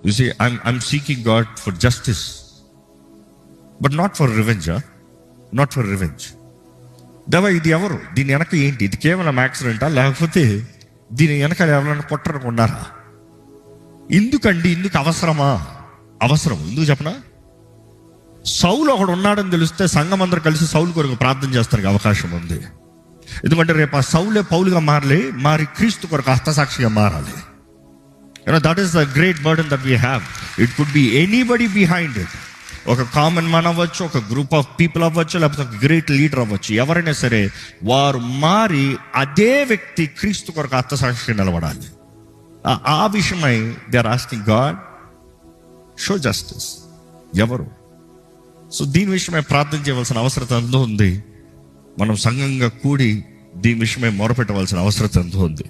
You see I'm seeking God for justice, but not for revenge. Not for revenge. దేవా, ఇది ఎవరు? దీని వెనక ఏంటి? ఇది కేవలం యాక్సిడెంటా, లేకపోతే దీని వెనక ఎవరైనా పొట్టరకు ఉన్నారా? ఎందుకండి? ఎందుకు అవసరమా? అవసరం ఎందుకు చెప్పనా? సౌలు ఒకడు ఉన్నాడని తెలిస్తే సంఘం అందరూ కలిసి సౌలు కొరకు ప్రార్థన చేస్తానికి అవకాశం ఉంది. ఎందుకంటే రేపు ఆ సౌలే పౌలుగా మారి క్రీస్తు కొరకు హస్తసాక్షిగా మారాలి. That is the great burden that we have. It could be anybody behind it. ఒక కామన్ మ్యాన్ అవ్వచ్చు, ఒక గ్రూప్ ఆఫ్ పీపుల్ అవ్వచ్చు, లేకపోతే ఒక గ్రేట్ లీడర్ అవ్వచ్చు. ఎవరైనా సరే వారు మారి అదే వ్యక్తి క్రీస్తు కొరకు హస్తసాక్షిగా నిలబడాలి. ఆ విషయమై they are asking God show justice. ఎవరు? సో దీని విషయమై ప్రార్థన చేయవలసిన అవసరం ఎంతో ఉంది. మనం సంఘంగా కూడి దీని విషయమై మొరపెట్టవలసిన అవసరం ఎంతో ఉంది.